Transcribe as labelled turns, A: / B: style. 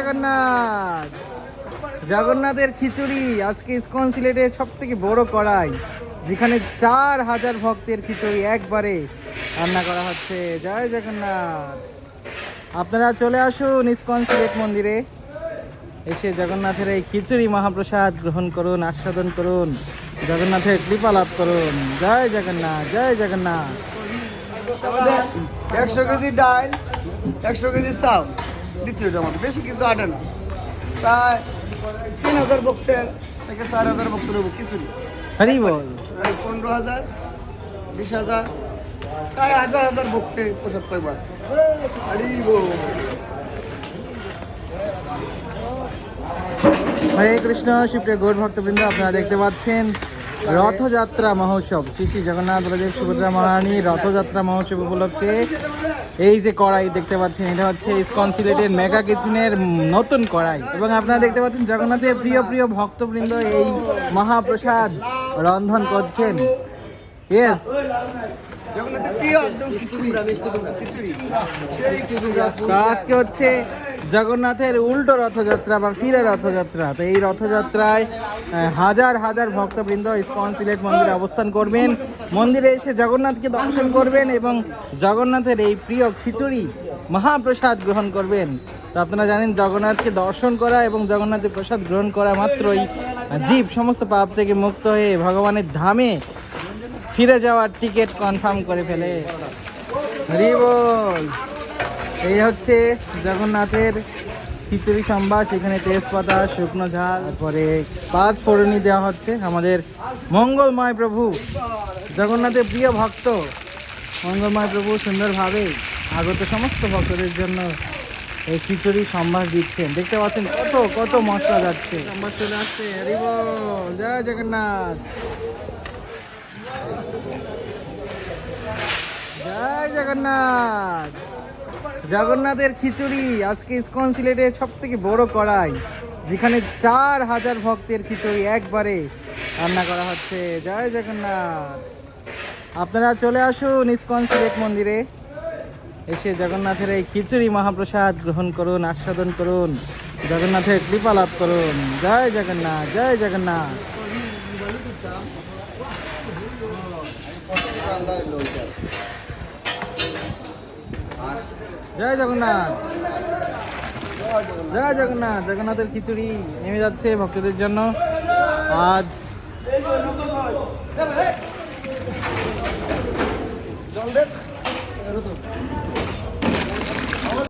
A: জগন্নাথ। জগন্নাথের খিচুড়ি আজকে ইসকন সিলেটের সব থেকে বড় কড়াই, যেখানে 4000 ভক্তের খিচুড়ি একবারে রান্না করা হচ্ছে। জয় জগন্নাথ। আপনারা চলে আসুন ইসকন সিলেট মন্দিরে, এসে জগন্নাথের এই খিচুড়ি মহাপ্রসাদ গ্রহণ করুন, আস্বাদন করুন, জগন্নাথের কৃপা লাভ করুন। জয় জগন্নাথ, জয় জগন্নাথ।
B: 100 কেজি ডাল, 100 কেজি চাল দিচ্ছিল, আমাদের বেশি কিছু আটে না। প্রায় 3000 ভক্তের থেকে 4000 ভক্তের কিছু নেই।
A: হরি বল।
B: 15,000, 20,000, প্রায় 1000 ভক্তে প্রসাদ পাই বাস। হরি বল।
A: হরে কৃষ্ণ। সুপ্রিয় গৌর ভক্তবৃন্দ, আপনারা দেখতে পাচ্ছেন রথযাত্রা মহোৎসব, শ্রী শ্রী জগন্নাথ বলদেব সুভদ্রা মহারানীর রথযাত্রা মহোৎসব উপলক্ষে এই যে কড়াই দেখতে পাচ্ছেন, এটা হচ্ছে ইসকন সিলেটের মেগা কিচেনের নতুন কড়াই। এবং আপনারা দেখতে পাচ্ছেন জগন্নাথের প্রিয় প্রিয় ভক্তবৃন্দ এই মহাপ্রসাদ রন্ধন করছেন। ইয়েস,
B: জগন্নাথের প্রিয় একদম খিচুড়ি।
A: আজকে হচ্ছে জগন্নাথের উল্টো রথযাত্রা বা ফিরে রথযাত্রা। তো এই রথযাত্রায় হাজার হাজার ভক্তবৃন্দ ইসকন সিলেট মন্দিরে অবস্থান করবেন, মন্দিরে এসে জগন্নাথকে দর্শন করবেন এবং জগন্নাথের এই প্রিয় খিচুড়ি মহাপ্রসাদ গ্রহণ করবেন। তো আপনারা জানেন জগন্নাথকে দর্শন করা এবং জগন্নাথের প্রসাদ গ্রহণ করা মাত্রই জীব সমস্ত পাপ থেকে মুক্ত হয়ে ভগবানের ধামে ফিরে যাওয়ার টিকিট কনফার্ম করে ফেলে। হরি বল। এই হচ্ছে জগন্নাথের খিচুড়ি সম্ভার, সেখানে তেজপাতা, শুকনো ঝাল, তারপরে 5 ফোড়নি দেওয়া হচ্ছে। আমাদের মঙ্গলময় প্রভু, জগন্নাথের প্রিয় ভক্ত মঙ্গলময় প্রভু সুন্দরভাবে আগত সমস্ত ভক্তদের জন্য এই খিচুড়ি সম্ভার দিচ্ছেন। দেখতে পাচ্ছেন কত কত মশলা যাচ্ছে, সম্ভার চলে আসছে। হরি বল। জয় জগন্নাথ, জয় জগন্নাথ। জগন্নাথের খিচুড়ি আজকে ইসকন সিলেটের সব থেকে বড় কড়াই, যেখানে 4000 ভক্তের খিচুড়ি একবারে রান্না করা হচ্ছে। জয় জগন্নাথ। আপনারা চলে আসুন ইসকন সিলেট মন্দিরে, এসে জগন্নাথের এই খিচুড়ি মহাপ্রসাদ গ্রহণ করুন, আস্বাদন করুন, জগন্নাথের কৃপা লাভ করুন। জয় জগন্নাথ, জয় জগন্নাথ। জয় জগন্নাথ, জয় জগন্নাথ। জগন্নাথের খিচুড়ি নেমে যাচ্ছে ভক্তদের জন্য আজ।